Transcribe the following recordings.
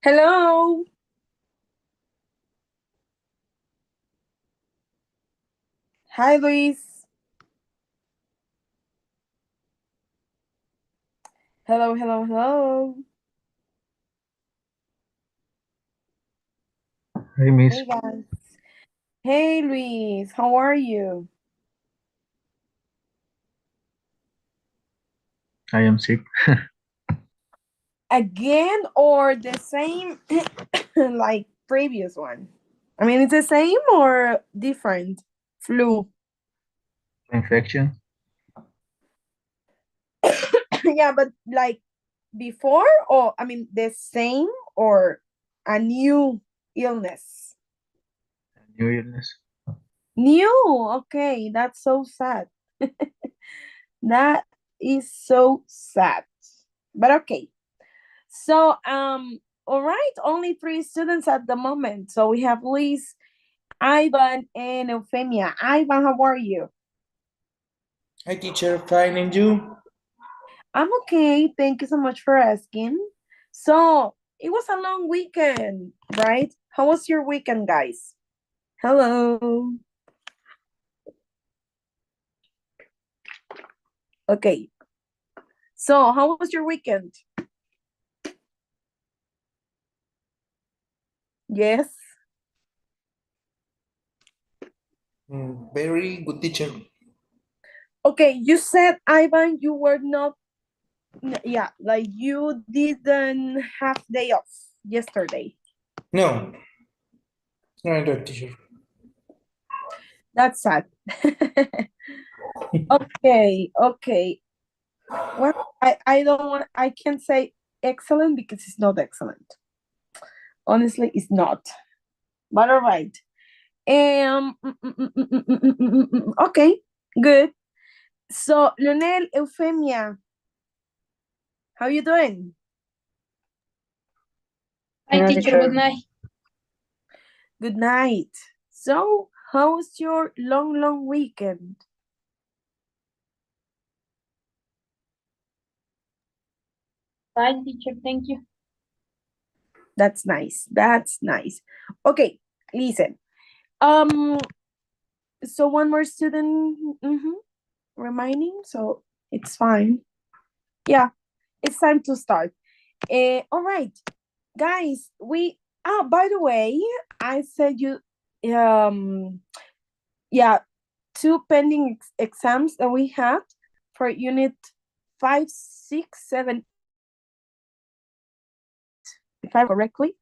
Hello. Hi, Luis. Hello, hello, hello. Hey, Miss. Hey, guys. Hey, Luis. How are you? I am sick. Again or the same like previous one? I mean, it's the same or different? Flu. Infection. Yeah, but like before or I mean the same or a new illness? New illness. New. Okay, that's so sad. That is so sad. But okay. So, all right, only three students at the moment. So we have Luis, Ivan, and Euphemia. Ivan, how are you? Hi, teacher. Fine, and you? I'm okay. Thank you so much for asking. So it was a long weekend, right? How was your weekend, guys? Hello. Okay. So how was your weekend? Yes. Very good teacher. Okay, you said, Ivan, you were not, yeah, like you didn't have day off yesterday. No, no, no, teacher. That's sad. Okay, okay. Well, I don't want, I can't say excellent because it's not excellent. Honestly, it's not. But all right. Okay, good. So, Lionel, Euphemia, how you doing? Hi, Yeah, teacher. Good teacher. night. Good night. So, how was your long, long weekend? Bye, teacher. Thank you. That's nice. That's nice. Okay, listen. Um, so one more student remaining, so it's fine. Yeah, it's time to start. All right, guys. By the way, I said you yeah, two pending exams that we had for unit 5, 6, 7, if I correctly.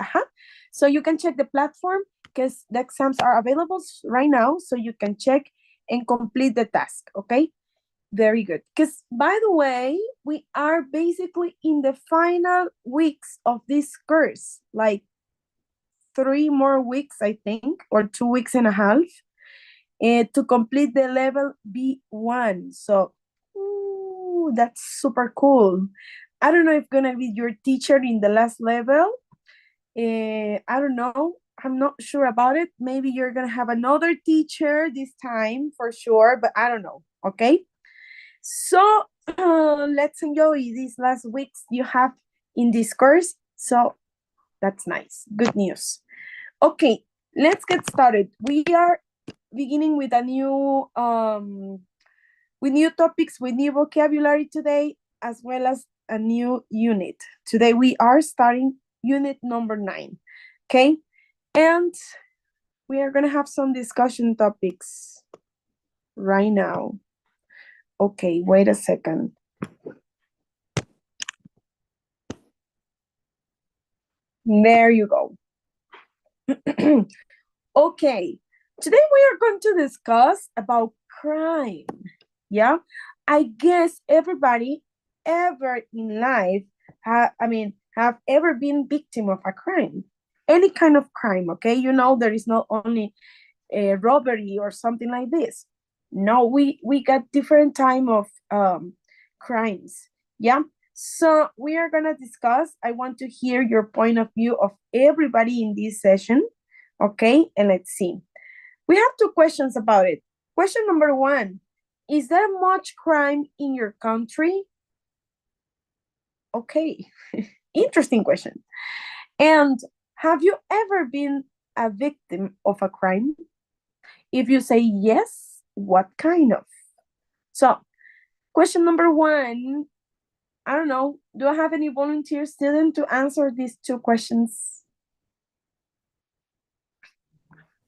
So you can check the platform because the exams are available right now, so you can check and complete the task. Okay, very good. Because by the way, we are basically in the final weeks of this course, like 3 more weeks, I think, or 2 weeks and a half, to complete the level B1. So, ooh, that's super cool. I don't know if gonna be your teacher in the last level. I don't know. I'm not sure about it. Maybe you're gonna have another teacher this time for sure, but I don't know. Okay. So let's enjoy these last weeks you have in this course. So that's nice. Good news. Okay, let's get started. We are beginning with a new with new topics, with new vocabulary today, as well as a new unit. Today we are starting unit number 9. Okay, and we are gonna have some discussion topics right now. Okay, wait a second. There you go. Okay, today we are going to discuss about crime. Yeah, I guess everybody ever in life have ever been victim of a crime, any kind of crime. Okay, you know there is not only a robbery or something like this. No, we got different time of crimes. Yeah, so we are gonna discuss. I want to hear your point of view of everybody in this session. Okay, and let's see. We have two questions about it. Question number one: is there much crime in your country? Okay, interesting question. And have you ever been a victim of a crime? If you say yes, what kind of? So, question number one, I don't know, do I have any volunteer student to answer these two questions?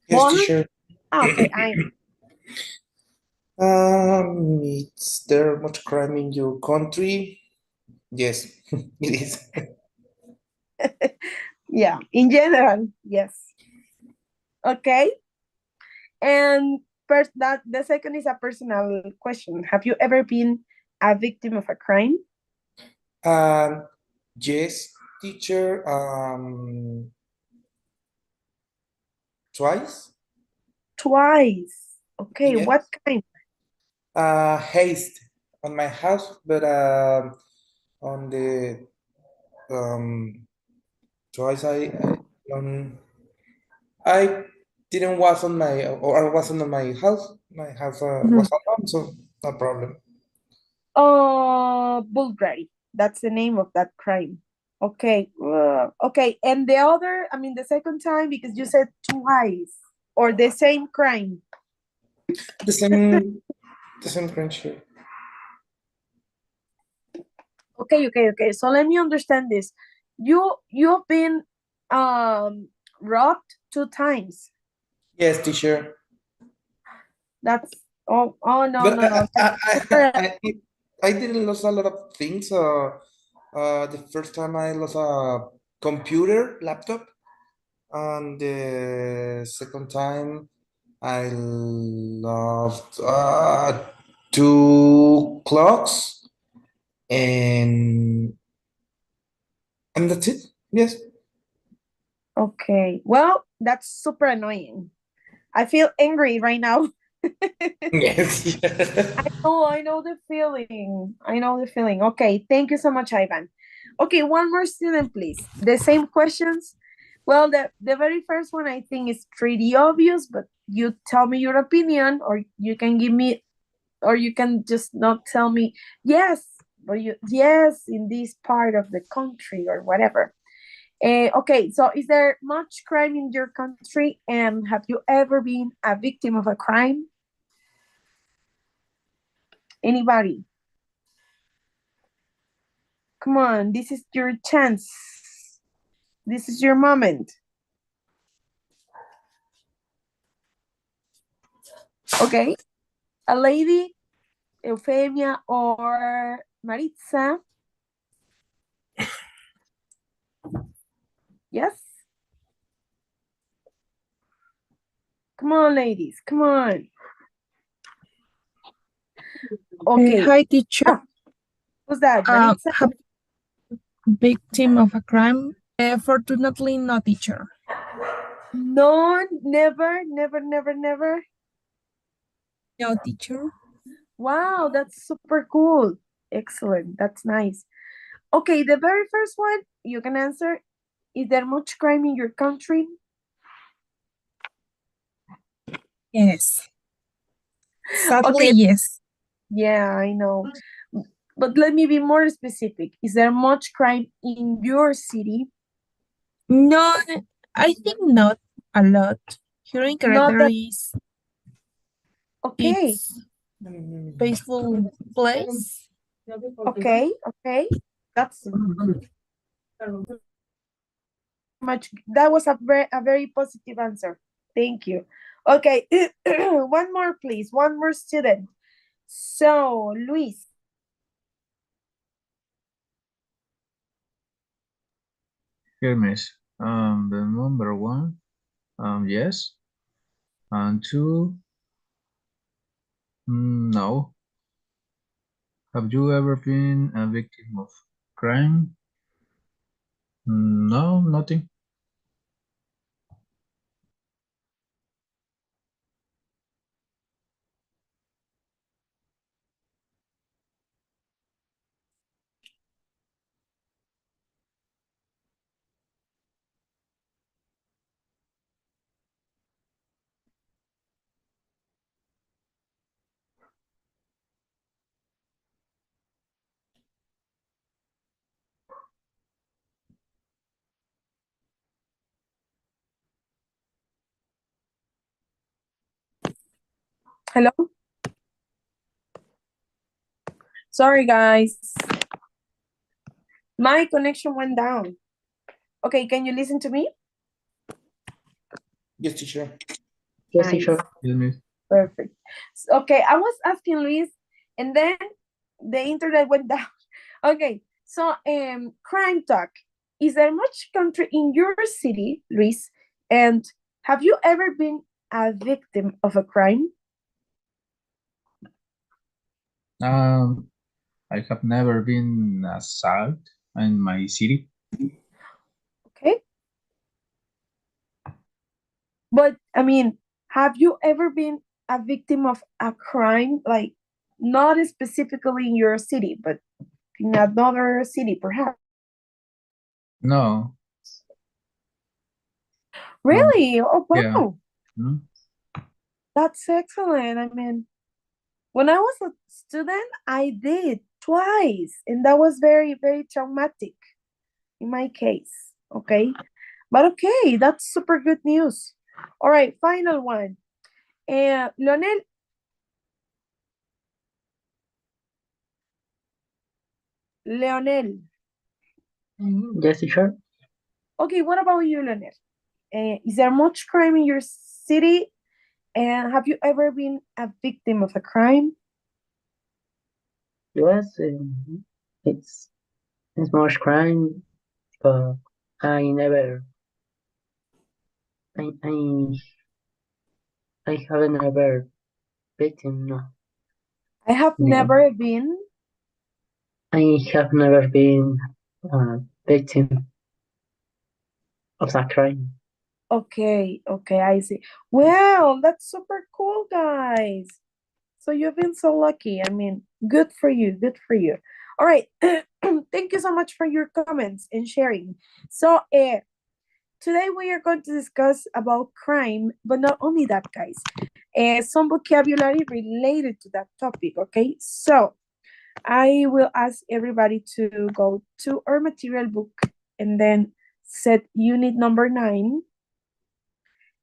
Yes, One? teacher. Okay, I Is there much crime in your country? Yes, it is. yeah, in general, yes. Okay. And that the second is a personal question. Have you ever been a victim of a crime? Um, yes, teacher. Twice. Twice. Okay, Yes. what kind? Haste on my house, but on the um twice I didn't was on my or I wasn't on my house. My house Mhm. was alone, so no problem. Bulgari. That's the name of that crime. Okay. Okay. And the other, I mean, the second time, because you said twice, or the same crime. The same, the same friendship. Okay, okay, okay. So let me understand this. You've been robbed two times. Yes, teacher. That's oh no But no no. That's super. I didn't lose a lot of things. The first time I lost a computer, laptop, and the second time I lost two clocks, and that's it. Yes. Okay. Well, that's super annoying. I feel angry right now. Yes. Oh, I know the feeling. I know the feeling. Okay, thank you so much, Ivan. Okay, one more student, please. The same questions. Well, the very first one I think is pretty obvious, but you tell me your opinion, or you can give me, or you can just not tell me yes, or you yes in this part of the country or whatever. Okay, so is there much crime in your country, and have you ever been a victim of a crime? Anybody? Come on, this is your chance. This is your moment. Okay, a lady, Eufemia or Maritza. Yes? Come on, ladies, come on. Okay, Hi, teacher. who's that? Maritza? Have victim of a crime? Fortunately, no, teacher. No, never, never, never, never. No, teacher. Wow, that's super cool. Excellent. That's nice. Okay, the very first one you can answer. Is there much crime in your country? Yes. Sadly, Okay, yes. yeah, I know. But let me be more specific. Is there much crime in your city? No, I think not a lot. Here in Not Querétaro that okay. it's peaceful place. Okay, okay. That's much that was a very positive answer. Thank you. Okay, one more please. One more student. So, Luis, Here, miss. The number one, yes. And two, no. Have you ever been a victim of crime? No, nothing. Hello? Sorry, guys. My connection went down. Okay, can you listen to me? Yes, teacher. Yes, Nice. teacher. Yes, miss. Perfect. Okay, I was asking Luis, and then the internet went down. Okay, so crime talk. Is there much country in your city, Luis? And have you ever been a victim of a crime? I have never been assaulted in my city. Okay. But I mean, have you ever been a victim of a crime, like not specifically in your city, but in another city, perhaps? No. Really? Oh, Yeah. wow. Hmm? That's excellent. I mean, when I was a student, I did twice, and that was very, very traumatic in my case. Okay. But okay, that's super good news. All right, final one. Leonel, Leonel. Yes, teacher. Okay, what about you, Leonel? Is there much crime in your city? And have you ever been a victim of a crime? Yes, it's much crime, but I never, I, I, I haven't ever victim. No, I have no. never been. I have never been a victim of that crime. Okay, okay, I see. Well, that's super cool, guys. So you've been so lucky. I mean, good for you, good for you. All right. Thank you so much for your comments and sharing. So, today we are going to discuss about crime, but not only that, guys. Some vocabulary related to that topic, okay? So, I will ask everybody to go to our material book and then set unit number 9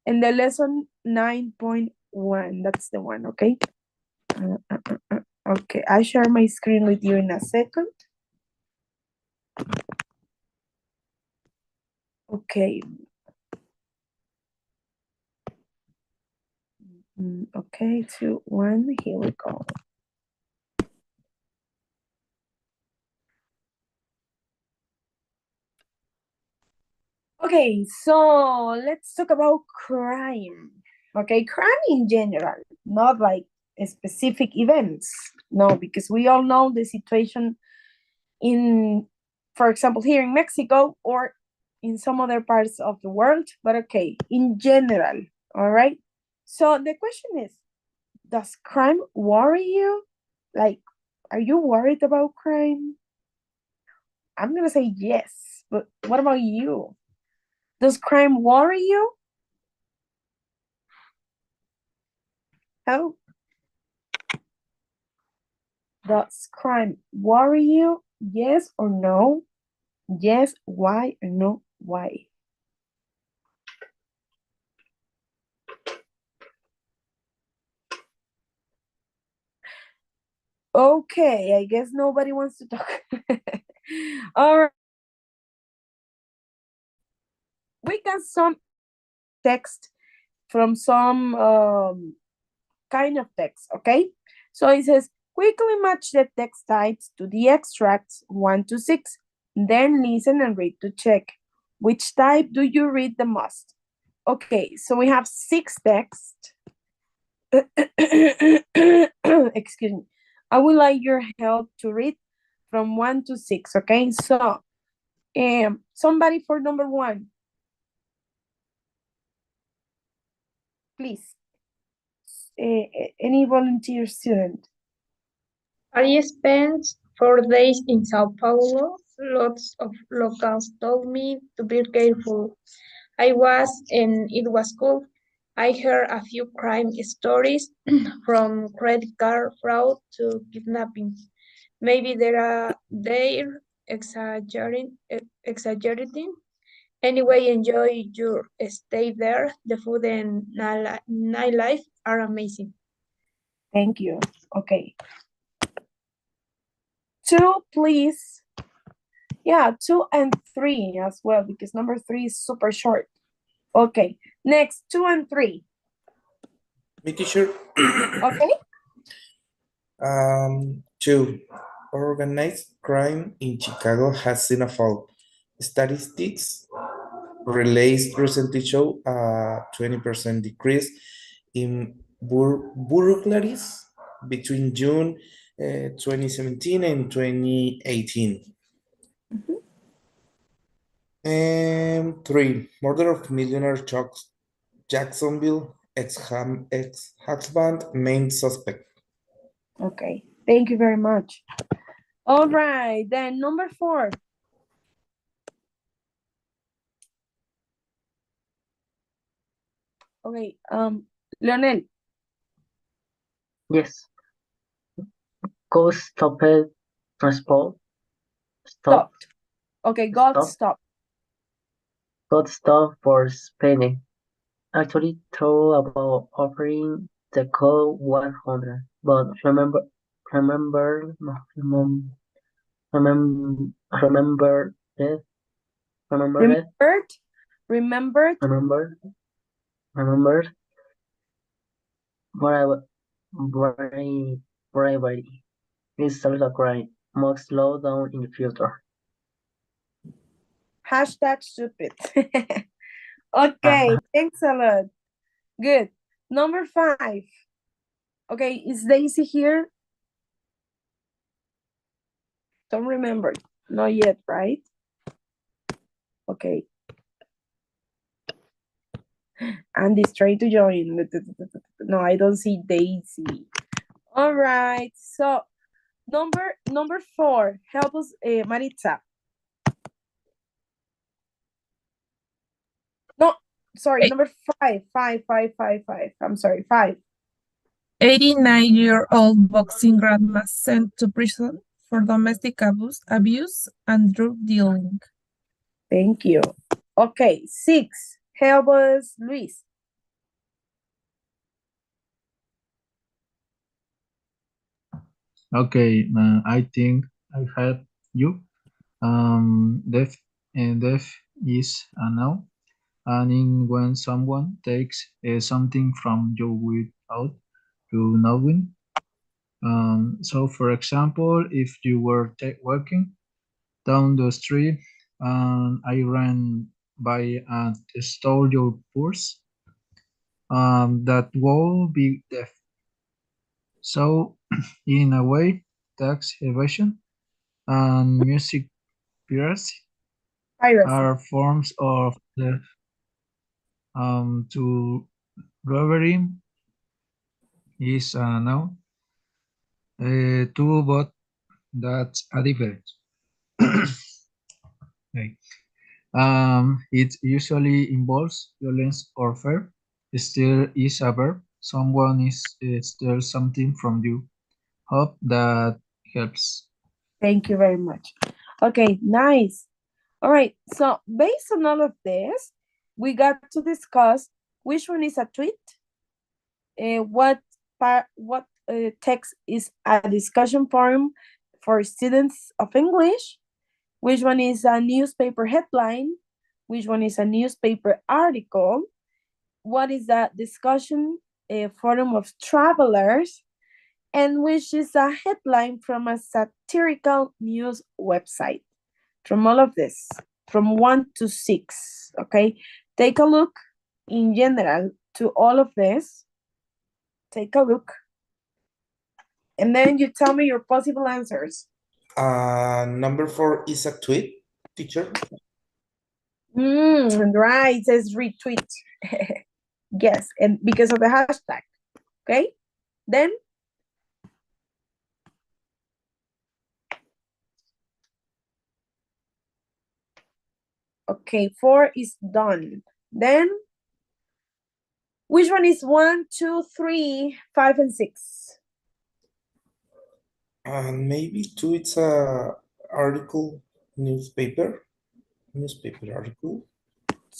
and the lesson 9.1. That's the one, okay? Okay, I share my screen with you in a second. Okay. Okay, 2, 1, here we go. Okay, so let's talk about crime. Okay, crime in general, not like specific events. No, because we all know the situation in, for example, here in Mexico or in some other parts of the world, but okay, in general, all right? So the question is, does crime worry you? Like, are you worried about crime? I'm gonna say yes, but what about you? Does crime worry you? How? Does crime worry you? Yes or no? Yes, why, or no, why? Okay, I guess nobody wants to talk. All right. We got some text from some kind of text, okay? So it says, quickly match the text types to the extracts 1 to 6. Then listen and read to check. Which type do you read the most? Okay, so we have 6 texts. Excuse me. I would like your help to read from 1 to 6, okay? So, somebody for number 1, please. Any volunteer student? I spent 4 days in Sao Paulo. Lots of locals told me to be careful. I was, and it was cool. I heard a few crime stories from credit card fraud to kidnapping. Maybe they're exaggerating. Anyway, enjoy your stay there. The food and nightlife are amazing. Thank you. Okay. 2, please. Yeah, 2 and 3 as well, because number 3 is super short. Okay. Next, 2 and 3. Me, teacher. Okay. 2. Organized crime in Chicago has seen a fall. Statistics released recently show a 20% decrease in burglaries between June 2017 and 2018. And 3. Murder of millionaire Jacksonville ex-husband main suspect. Okay. Thank you very much. All right. Then number 4. Okay. Leonel. Yes. Go stopped transport. Stop. Stopped. Okay. God Stop. stop. Got stopped for spending. Actually thought about offering the code 100, but remember, remember it, Remembered. Remembered. remember bribery. It's also a crime. Must slow down in the future. Hashtag stupid. Okay. Thanks a lot. Good. Number 5. Okay. Is Daisy here? Don't remember. Not yet, right? Okay. Andy's trying to join. No, I don't see Daisy. All right. So number 4. Help us, Maritza. No, sorry. Number 5. 5, 5, 5, 5. I'm sorry. 5. 89-year-old boxing grandma sent to prison for domestic abuse and drug dealing. Thank you. Okay. 6. Help us, Luis. Okay, I think I help you. Death death is a noun, and in when someone takes something from you without you knowing. So, for example, if you were walking down the street and I ran by and stole your purse, that would be theft. So, in a way, tax evasion and music piracy Piracy. are forms of theft. To robbery is a noun. To but that's a difference. Okay. It usually involves violence or fear. Still is a verb. Someone is still something from you. Hope that helps. Thank you very much. Okay, nice. All right. So based on all of this, we got to discuss which one is a tweet, what text is a discussion forum for students of English, which one is a newspaper headline, which one is a newspaper article, what is a discussion forum of travelers, and which is a headline from a satirical news website. From all of this, from 1 to 6, okay? Take a look in general to all of this. Take a look. And then you tell me your possible answers. Number 4 is a tweet, teacher. Right, it says retweet. Yes, and because of the hashtag, okay? Then okay, 4 is done. Then which one is 1, 2, 3, 5, and 6? Maybe 2 it's a article, newspaper article.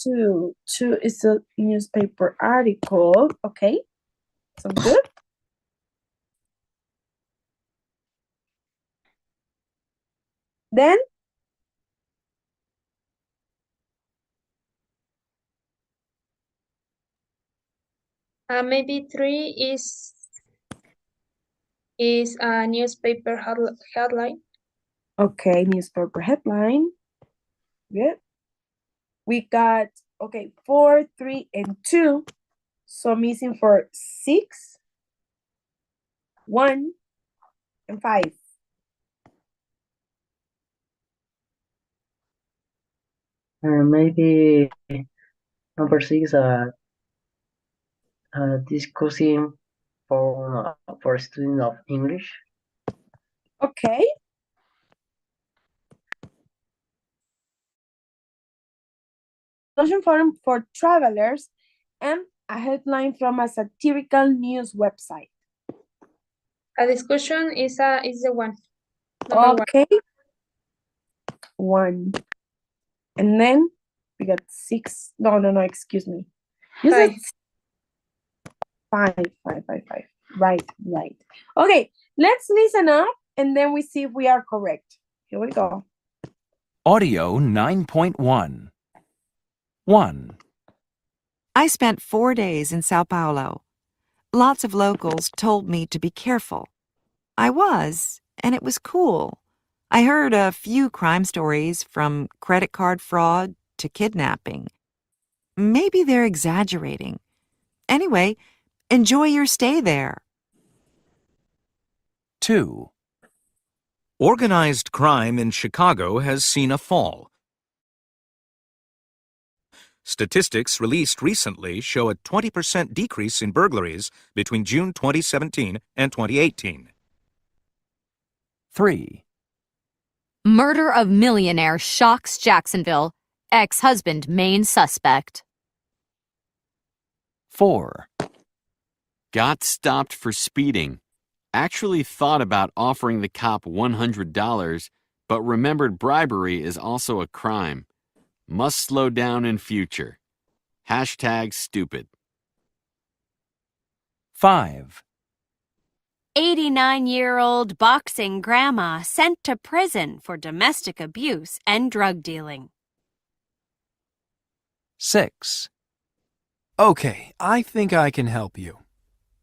2 is a newspaper article. Okay, sounds good. Then maybe 3 is a newspaper headline. okay, newspaper headline. Good. We got, okay, 4, 3, and 2. So missing for 6, 1, and 5. Maybe number 6, discussing for student of English. Okay. Discussion forum for travelers and a headline from a satirical news website. A discussion is the one. Number Okay. 1. And then we got 6. No, excuse me. You said 5. 5. Right. Okay, let's listen up and then we see if we are correct. Here we go. Audio 9.1. 1. I spent 4 days in Sao Paulo. Lots of locals told me to be careful. I was, and it was cool. I heard a few crime stories from credit card fraud to kidnapping. Maybe they're exaggerating. Anyway, enjoy your stay there. 2. Organized crime in Chicago has seen a fall. Statistics released recently show a 20% decrease in burglaries between June 2017 and 2018. 3. Murder of millionaire shocks Jacksonville. Ex-husband main suspect. 4. Got stopped for speeding. Actually thought about offering the cop $100, but remembered bribery is also a crime. Must slow down in future. #stupid. 5. 89-year-old boxing grandma sent to prison for domestic abuse and drug dealing. 6. Okay, I think I can help you.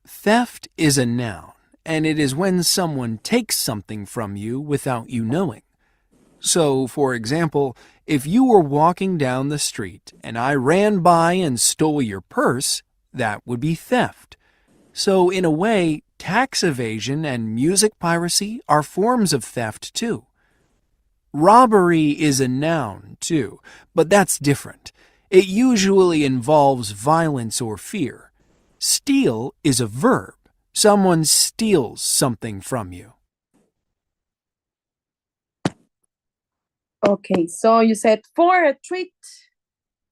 Theft is a noun, and it is when someone takes something from you without you knowing. So, for example, if you were walking down the street and I ran by and stole your purse, that would be theft. So, in a way, tax evasion and music piracy are forms of theft too. Robbery is a noun too, but that's different. It usually involves violence or fear. Steal is a verb. Someone steals something from you. Okay, so you said 4, a treat,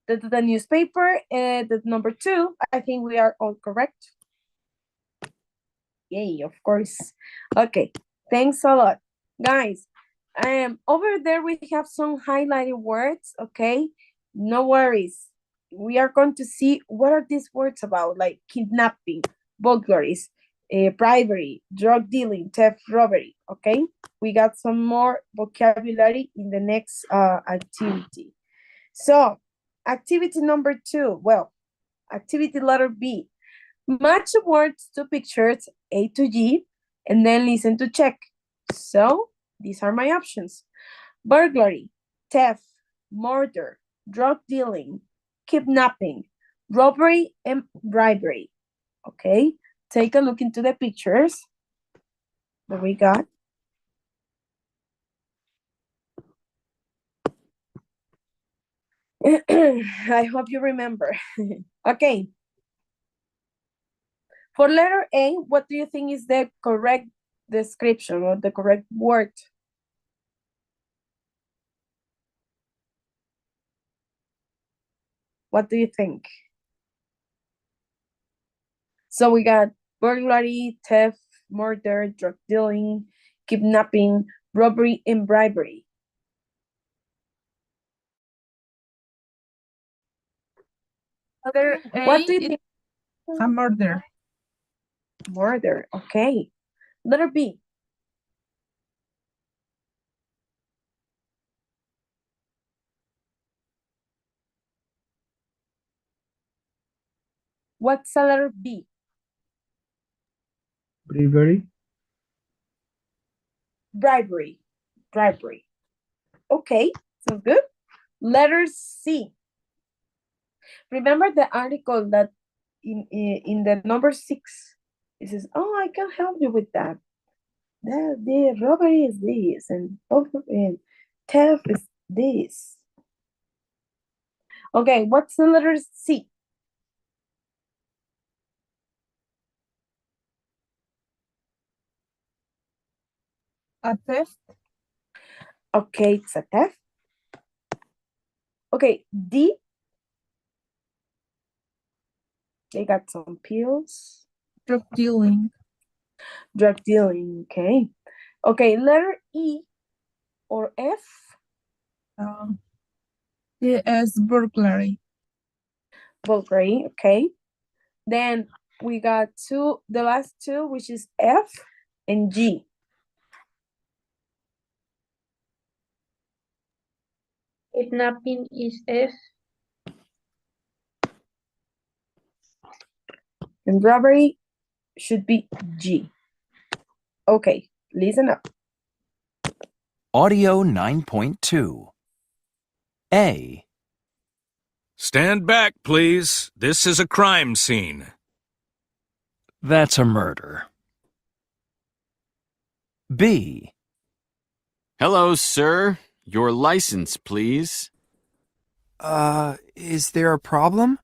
the newspaper, and the number 2. I think we are all correct. Yay, of course. Okay, thanks a lot. Guys, over there we have some highlighted words, okay? No worries. We are going to see what are these words about, like kidnapping, burglaries, bribery, drug dealing, theft, robbery, okay? We got some more vocabulary in the next activity. So, activity number 2, well, activity letter B. Match the words to pictures A to G and then listen to check. So, these are my options. Burglary, theft, murder, drug dealing, kidnapping, robbery, and bribery. Okay, take a look into the pictures that we got. I hope you remember. Okay. For letter A, what do you think is the correct description or the correct word? What do you think? So we got burglary, theft, murder, drug dealing, kidnapping, robbery, and bribery. What do you think? A murder. Murder, okay. Letter B. What's the letter B? Bribery. Bribery. Bribery. Okay, sounds good. Letter C. Remember the article that in the number 6, it says, oh, I can help you with that. The robbery is this, and theft is this. Okay, what's the letter C? A theft. Okay, it's a theft. Okay, D. They got some pills. Drug dealing. Drug dealing, okay. Okay, letter E or F. Yes, burglary. Bulgari, okay. Then we got the last two, which is F and G. Kidnapping is F. And robbery should be G. Okay, listen up. Audio 9.2. A. Stand back, please. This is a crime scene. That's a murder. B. Hello, sir. Your license, please. Is there a problem?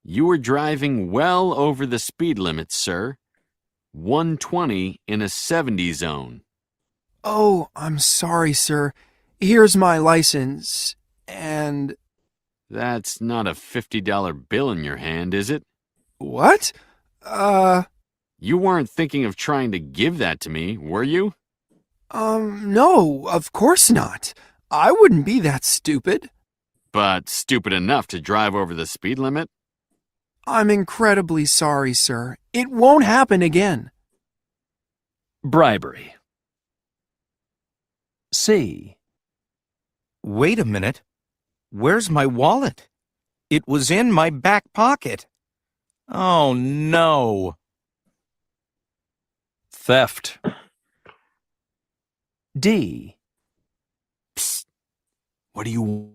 You were driving well over the speed limit, sir. 120 in a 70 zone. Oh, I'm sorry, sir. Here's my license, and... That's not a $50 bill in your hand, is it? What? You weren't thinking of trying to give that to me, were you? No, of course not. I wouldn't be that stupid. But stupid enough to drive over the speed limit? I'm incredibly sorry, sir. It won't happen again. Bribery. C. Wait a minute. Where's my wallet? It was in my back pocket. Oh, no. Theft. D. Psst. What do you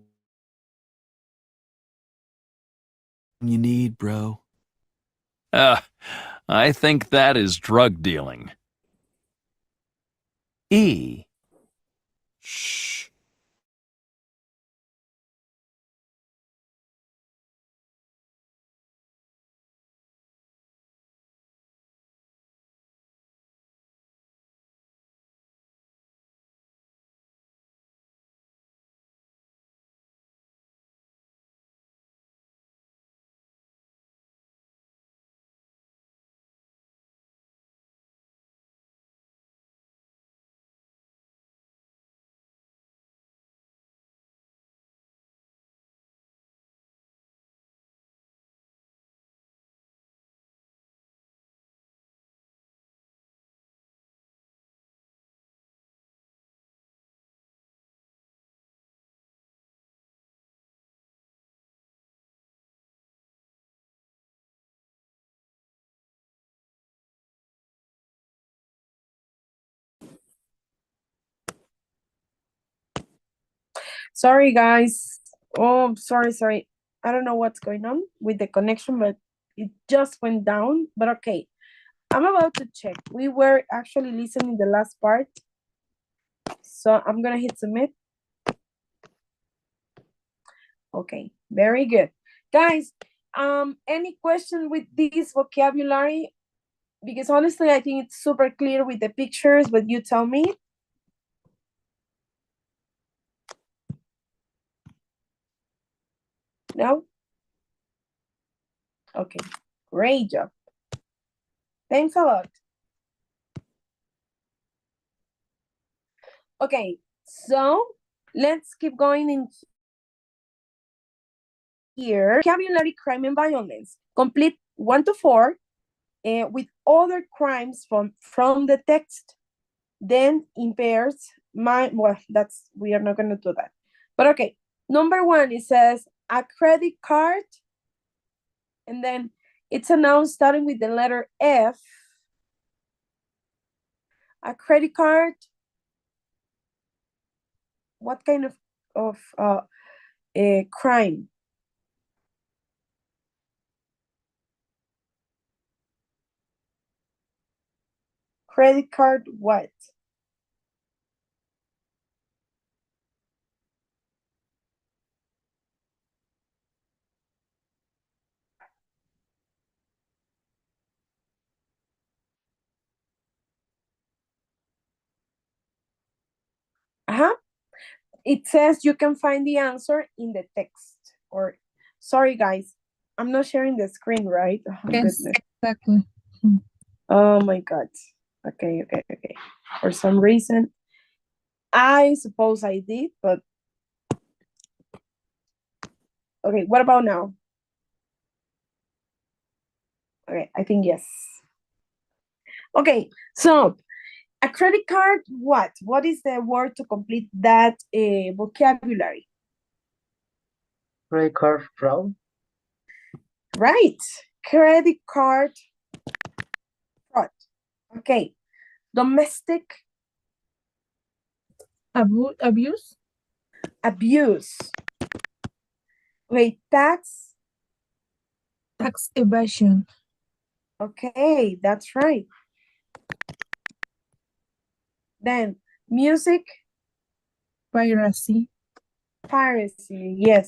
need, bro? I think that is drug dealing. E. Shh. Sorry, guys. Oh, sorry. I don't know what's going on with the connection, but it just went down. But okay, I'm about to check. We were actually listening the last part. So I'm going to hit submit. Okay, very good. Guys, any question with this vocabulary? Because honestly, I think it's super clear with the pictures, but you tell me. No? Okay, great job. Thanks a lot. Okay, so let's keep going in here. Vocabulary, crime, and violence. Complete 1 to 4 with other crimes from the text. Then in pairs, we are not going to do that. But okay, number 1, it says a credit card. And then It's a noun starting with the letter F. A credit card. What kind of crime? Credit card what? It says you can find the answer in the text. Or, sorry guys, I'm not sharing the screen, right? Oh, Yes, goodness. exactly. Oh my God. Okay. For some reason, I suppose I did, but okay, what about now? Okay, I think yes. Okay, so a credit card, what? What is the word to complete that vocabulary? Credit card fraud. Right, credit card fraud. Okay, domestic Abuse. abuse. Wait, tax. Tax evasion. Okay, that's right. Then music. Piracy. Piracy, yes.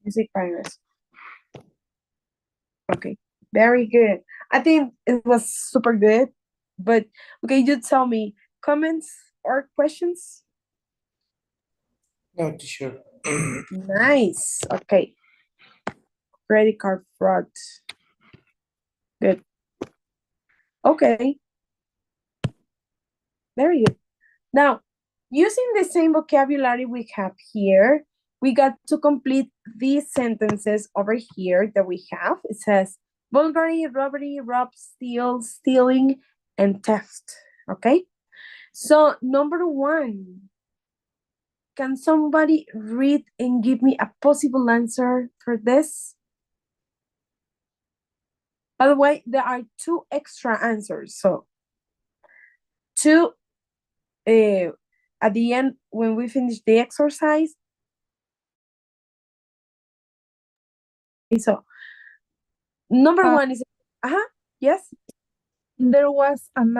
Music piracy. Okay, very good. I think it was super good. But okay, you tell me comments or questions? No, teacher. Nice. Okay. Credit card fraud. Good. Okay. Very good. Now, using the same vocabulary we have here, we got to complete these sentences over here that we have. It says burglary, robbery, rob, steal, stealing, and theft. Okay? So, number one, can somebody read and give me a possible answer for this? By the way, there are two extra answers. So, two at the end, when we finish the exercise. So, number one is, yes? There was an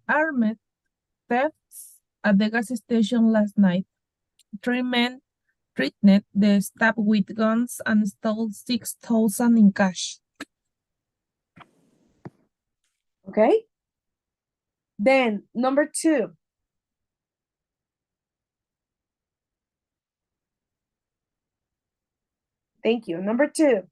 armed theft at the gas station last night. 3 men threatened the staff with guns and stole 6,000 in cash. Okay. Then, number two. Thank you. Number two.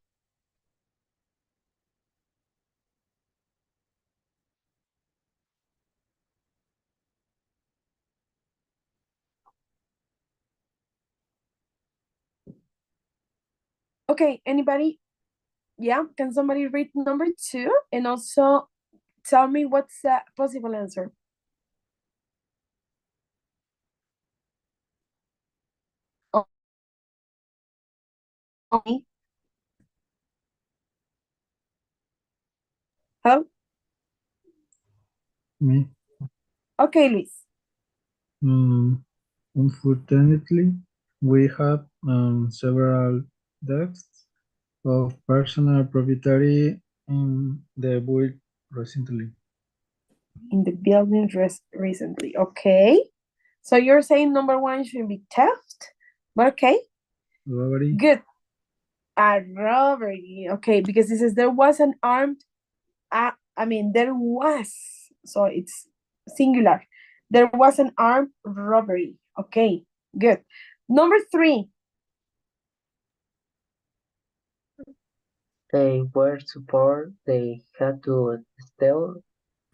Okay, anybody? Yeah, can somebody read number two? And also tell me what's the possible answer. Okay. Hello? Me. Okay, Luis. Unfortunately, we have several deaths of personal property in the build recently. In the building recently. Okay. So you're saying number one should be theft, but okay. Robbery. Good. A robbery. Okay, because this is there was an armed, there was, so it's singular. There was an armed robbery. Okay, good. Number three. They were support. They had to steal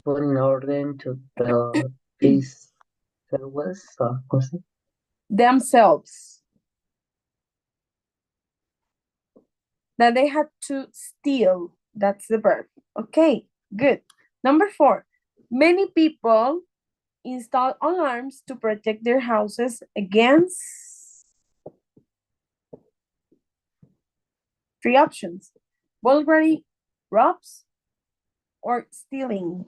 food in order to tell peace was Themselves. That they had to steal. That's the verb. Okay, good. Number four. Many people install alarms to protect their houses against three options: burglary, robs, or stealing?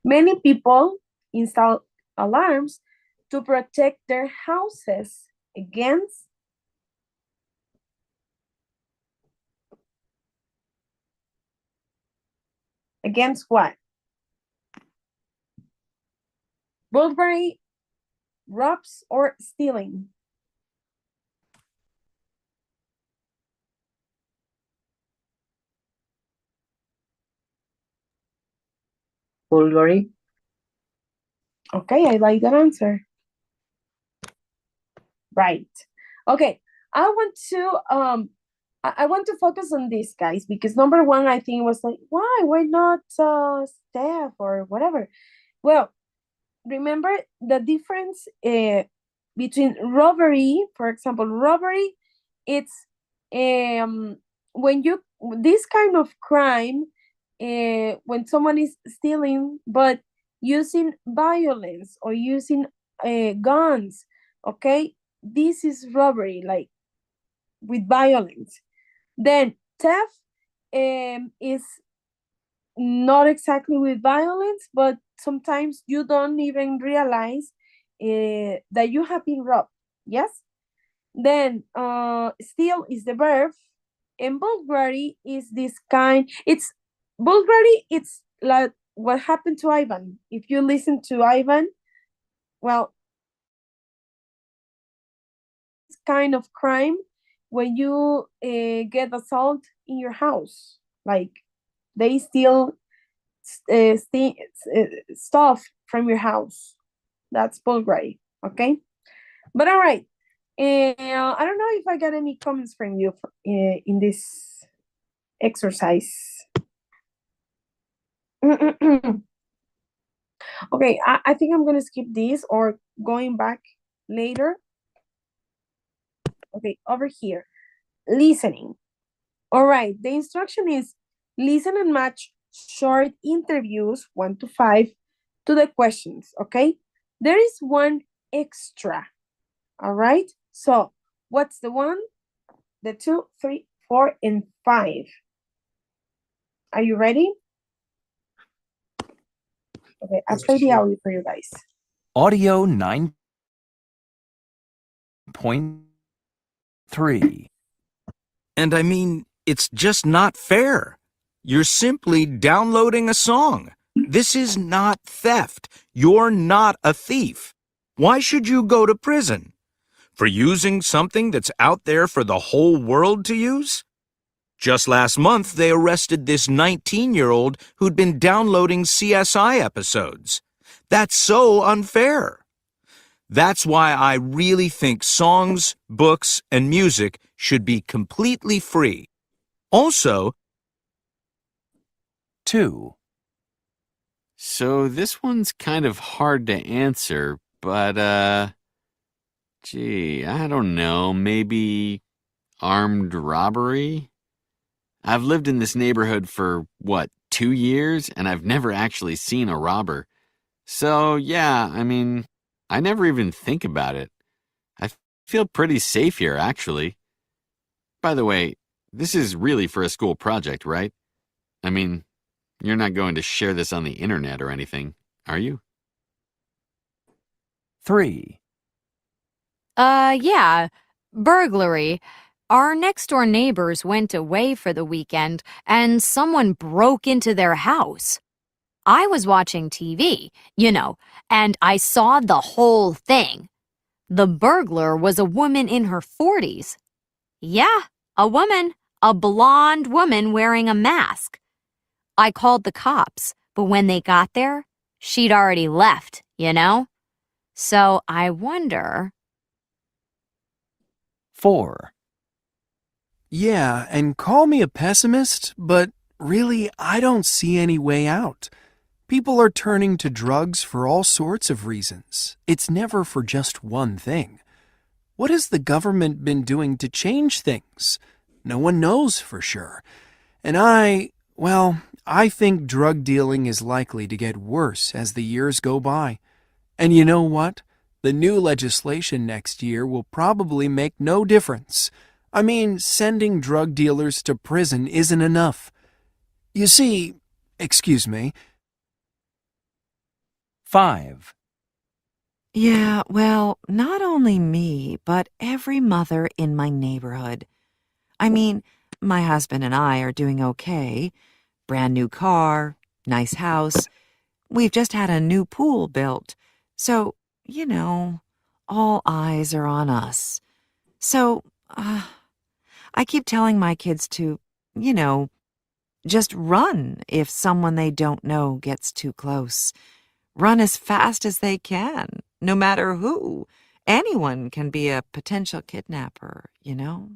Many people install alarms to protect their houses against what? Burglary, robs, or stealing? Bulgari. Okay, I like that answer. Right. Okay, I want to I want to focus on this, guys, because number one, I think was like, why not Steph or whatever? Well, remember the difference between robbery, for example, robbery, it's when you this kind of crime, when someone is stealing, but using violence or using guns, okay, this is robbery, like with violence. Then theft is not exactly with violence, but sometimes you don't even realize that you have been robbed. Yes. Then steal is the verb, and burglary is this kind. It's burglary. It's like what happened to Ivan. If you listen to Ivan, well, it's kind of crime when you get assault in your house, like they steal stuff from your house. That's burglary. Okay. But all right. I don't know if I got any comments from you in this exercise. Okay, I think I'm gonna skip this or going back later. Okay, over here. Listening. All right, the instruction is listen and match short interviews, 1 to 5, to the questions, okay? There is one extra, all right? So, what's the 1, the 2, 3, 4, and 5? Are you ready? Okay, I'll play the audio for you guys. Audio 9.3. And I mean, it's just not fair. You're simply downloading a song. This is not theft. You're not a thief. Why should you go to prison? For using something that's out there for the whole world to use? Just last month, they arrested this 19-year-old who'd been downloading CSI episodes. That's so unfair. That's why I really think songs, books, and music should be completely free. Also, 2. So this one's kind of hard to answer, but, gee, I don't know, maybe armed robbery? I've lived in this neighborhood for, 2 years, and I've never actually seen a robber. So, yeah, I mean, I never even think about it. I feel pretty safe here, actually. By the way, this is really for a school project, right? I mean, you're not going to share this on the internet or anything, are you? 3. Yeah, burglary. Our next door neighbors went away for the weekend and someone broke into their house. I was watching TV, and I saw the whole thing. The burglar was a woman in her 40s. Yeah, a woman, a blonde woman wearing a mask. I called the cops, but when they got there, she'd already left, So I wonder. 4. Yeah, and call me a pessimist, but really, I don't see any way out. People are turning to drugs for all sorts of reasons. It's never for just one thing. What has the government been doing to change things? No one knows for sure. And I think drug dealing is likely to get worse as the years go by. And you know what? The new legislation next year will probably make no difference. I mean, sending drug dealers to prison isn't enough. You see, excuse me. 5. Yeah, well, not only me, but every mother in my neighborhood. I mean, my husband and I are doing okay. Brand new car, nice house. We've just had a new pool built. So, you know, all eyes are on us. So, I keep telling my kids to, you know, just run if someone they don't know gets too close. Run as fast as they can, no matter who. Anyone can be a potential kidnapper, you know?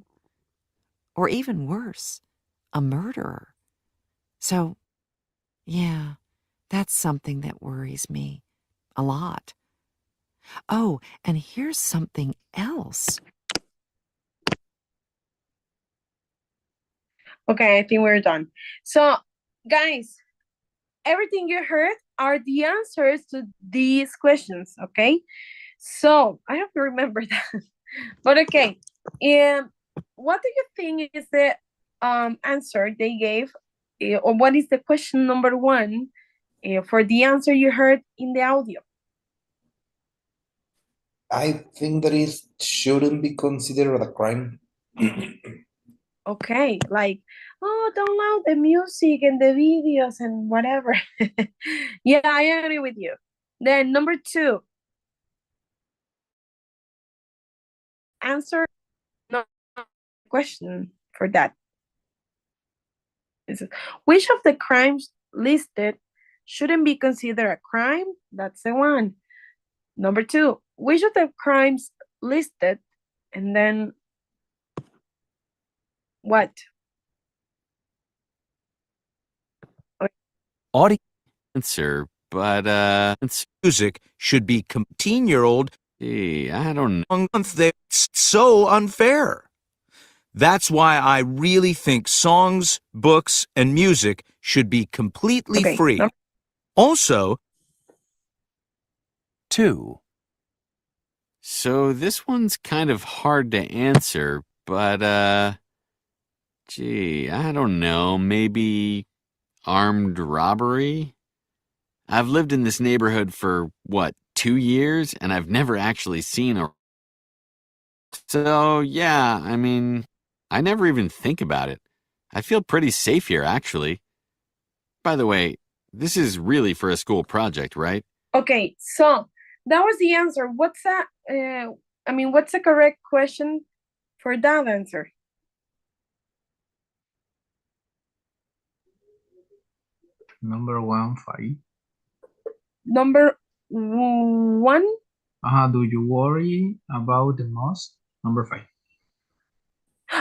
Or even worse, a murderer. So, yeah, that's something that worries me a lot. Oh, and here's something else. Okay, I think we're done. So, guys, everything you heard are the answers to these questions, okay? So, I have to remember that. But okay, what do you think is the answer they gave, or what is the question number one for the answer you heard in the audio? I think that it shouldn't be considered a crime. Okay, like, oh, download the music and the videos and whatever. Yeah, I agree with you. Then number two, answer no question for that. Which of the crimes listed shouldn't be considered a crime? That's the one. Number two, which of the crimes listed, and then what? Audio answer, but music should be 18-year-old. Gee, I don't know. That's so unfair. That's why I really think songs, books, and music should be completely Okay. free. Also, 2. So this one's kind of hard to answer, but gee, I don't know, maybe armed robbery? I've lived in this neighborhood for, what, 2 years, and I've never actually seen a... So, yeah, I mean, I never even think about it. I feel pretty safe here, actually. By the way, this is really for a school project, right? Okay, so that was the answer. What's that? What's the correct question for that answer? Number 1, 5. Number one. Do you worry about the most? Number 5.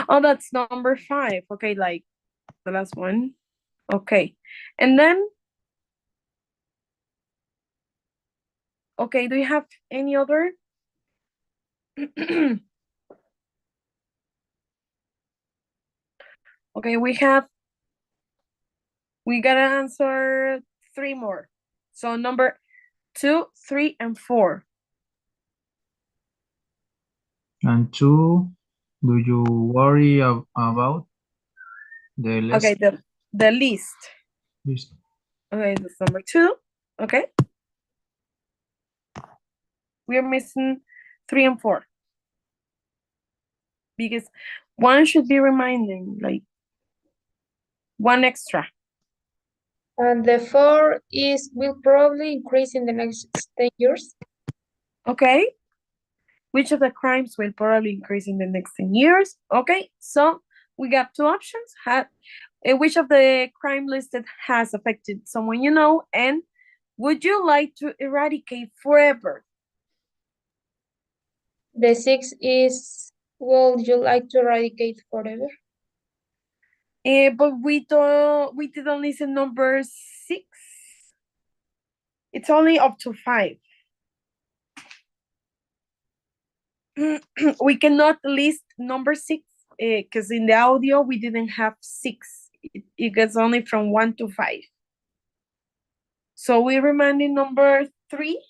Oh, that's number five. Okay, like the last one. Okay, and then okay, do you have any other? Okay, we gotta answer three more. So number 2, 3, and 4. And 2, do you worry about the list? Okay, the list. List. Okay, that's number 2. Okay. We're missing 3 and 4. Because one should be reminding, like one extra. And the 4 is will probably increase in the next 10 years. Okay. Which of the crimes will probably increase in the next 10 years? Okay, so we got two options. Which of the crime listed has affected someone you know? And would you like to eradicate forever? The 6 is, would you like to eradicate forever? But we didn't listen number 6. It's only up to 5. We cannot list number 6 because in the audio we didn't have 6. It gets only from 1 to 5. So we reminding number 3.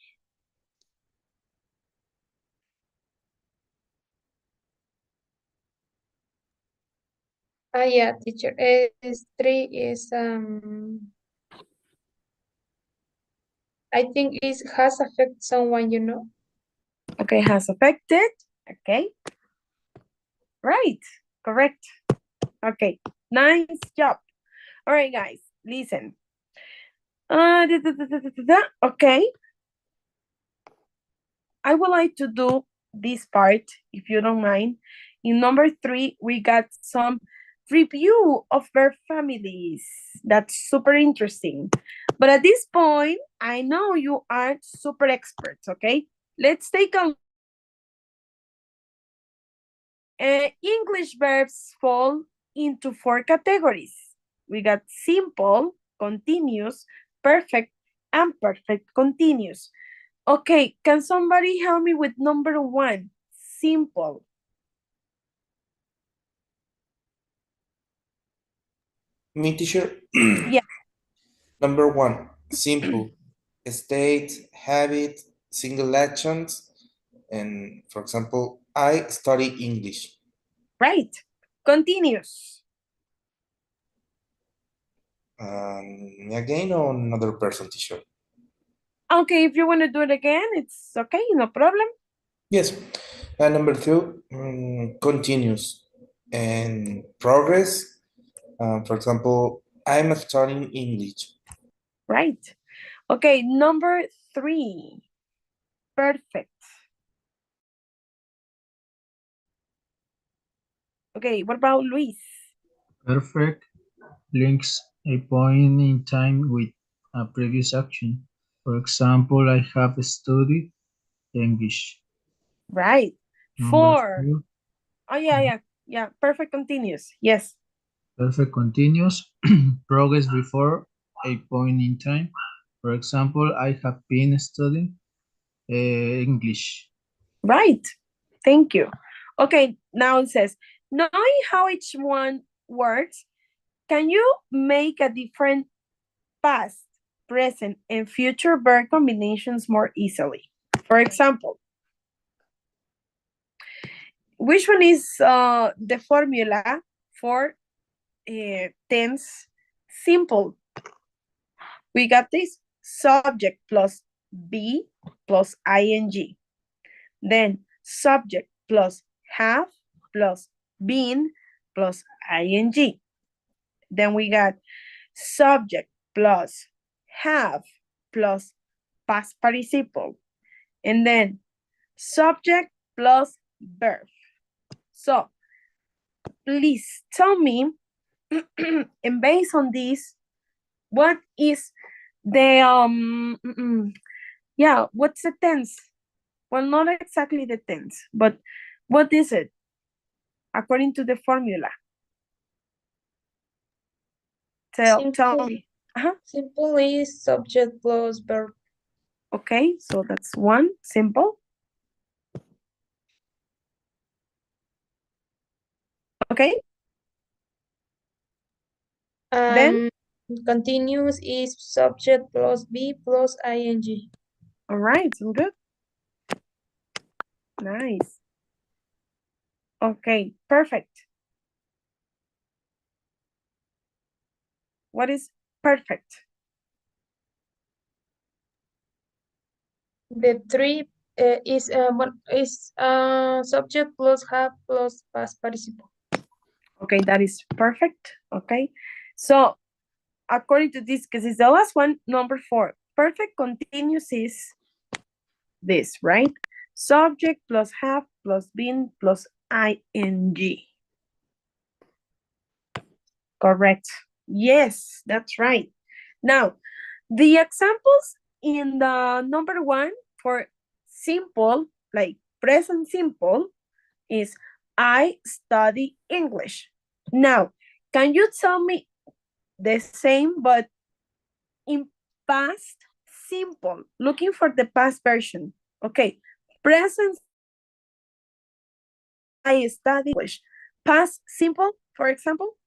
Yeah, teacher. Is three is I think it has affected someone, you know. Okay, has affected. Okay, right, correct. Okay, nice job. All right, guys, listen. Okay, I would like to do this part, if you don't mind. In number 3, we got some review of their families. That's super interesting. But at this point, I know you are super experts, okay? Let's take a English verbs fall into 4 categories. We got simple, continuous, perfect, and perfect continuous. Okay, can somebody help me with number 1? Simple. Me, teacher. Yeah, Number 1, simple. State, habit, single actions, and for example, I study English. right. Continuous. Again, or another person, teacher? Okay, if you want to do it again, it's okay, no problem. Yes. And number 2, continuous and progress. For example, I'm studying English. Right. Okay, number 3. Perfect. Okay, what about Luis? Perfect links a point in time with a previous action. For example, I have studied English. Right. Number 4. 4, Oh, yeah. Perfect continuous. Yes. perfect continuous progress before a point in time. For example, I have been studying English. Right. Thank you. Okay, now it says, knowing how each one works, can you make a different past, present, and future verb combinations more easily? For example, which one is the formula for tense simple? We got this subject plus be plus ing. Then subject plus have plus been plus ing. Then we got subject plus have plus past participle. And then subject plus verb. So please tell me, and based on this, what is the yeah, what's the tense? Well, not exactly the tense, but what is it according to the formula? Tell Simple, me. Uh-huh. simple is subject plus verb. Okay, so that's one, simple. Okay, then, Continuous is subject plus be plus ing. all right, so good. Nice. Okay, perfect. What is perfect? The three is subject plus have plus past participle. Okay, that is perfect. Okay, so according to this, because it's the last one, number 4, perfect continuous is this, right? Subject plus have plus been plus ing. Correct. Yes, that's right. Now, the examples in the number 1 for simple, like present simple, is I study English. Now, can you tell me the same but in past simple? Looking for the past version. Okay, present I study English. Past simple, for example.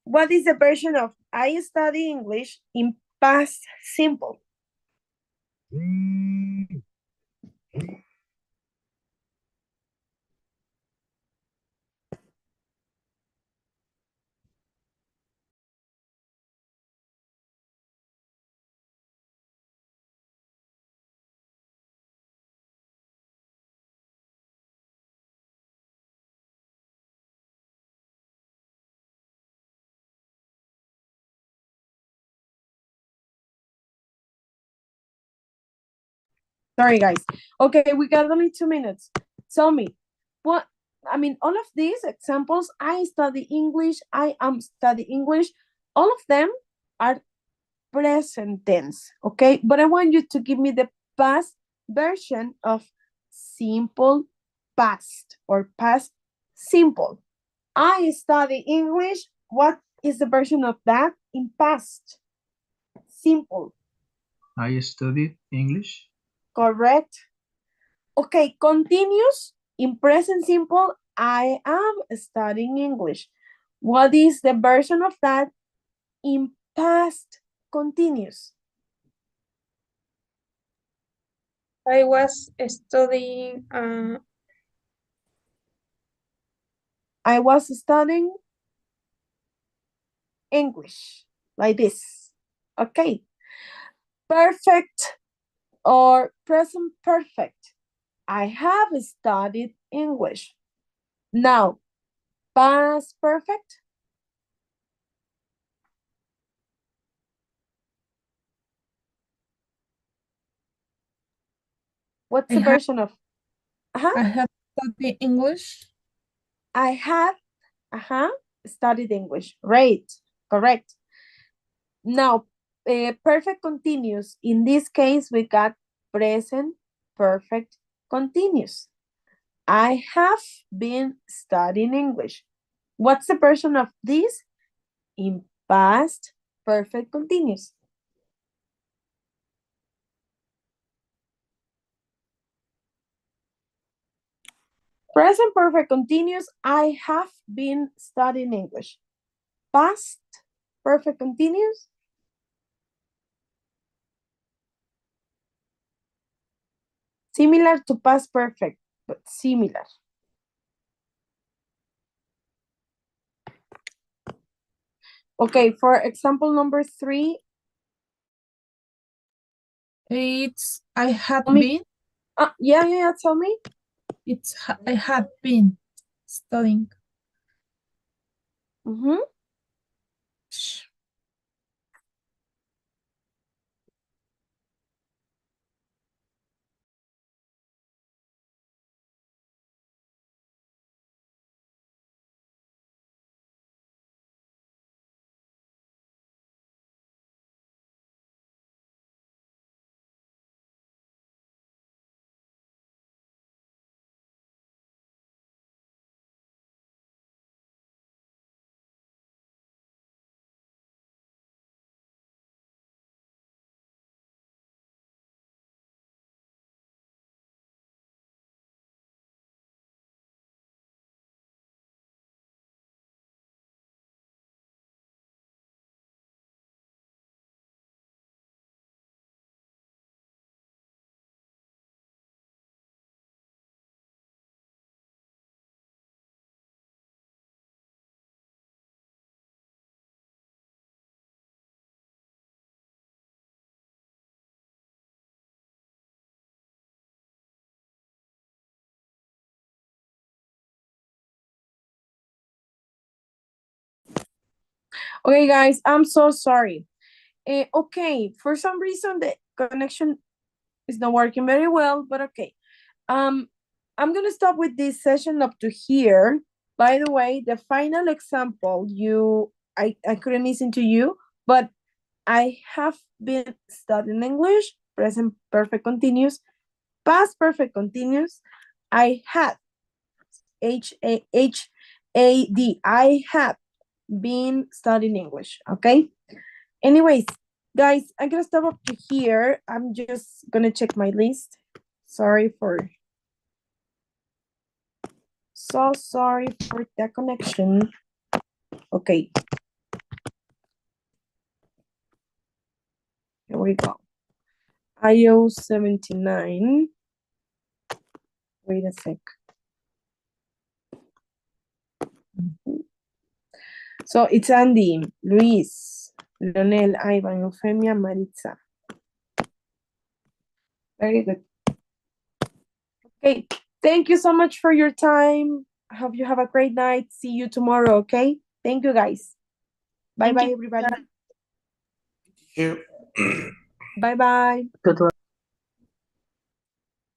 What is the version of I study English in past simple? Sorry, guys. Okay, we got only 2 minutes. Tell me, what, I mean, all of these examples, I study English, I am study English, all of them are present tense, okay? But I want you to give me the past version of simple past or past simple. I study English. What is the version of that in past? Simple. I studied English. Correct. Okay, continuous in present simple. I am studying English. What is the version of that in past continuous? I was studying. I was studying English, like this. Okay. Perfect or present perfect. I have studied English. Now, past perfect. What's the version of? I have studied English. I have studied English. Right, correct. Now, perfect continuous. In this case, we got present perfect continuous. I have been studying English. What's the version of this? In past perfect continuous. Present perfect continuous. I have been studying English. Past perfect continuous. Similar to past perfect, but similar. Okay, for example number 3. It's I had Tell me. been. Yeah, tell me. It's I had been studying. Mm-hmm. Okay, guys, I'm so sorry. Okay, for some reason the connection is not working very well, but okay. I'm gonna stop with this session up to here. By the way, the final example, I couldn't listen to you, but I have been studying English, present perfect continuous, past perfect continuous. I had, H-A-H-A-D, I have been studying English, okay? Anyways, guys, I'm gonna stop up to here. I'm just gonna check my list. So sorry for the connection. Okay. Here we go. IO79. Wait a sec. So it's Andy, Luis, Leonel, Ivan, Eufemia, Maritza. Very good. Okay, thank you so much for your time. I hope you have a great night. See you tomorrow, okay? Thank you, guys. Bye-bye, everybody. Here. Bye-bye. Goodbye.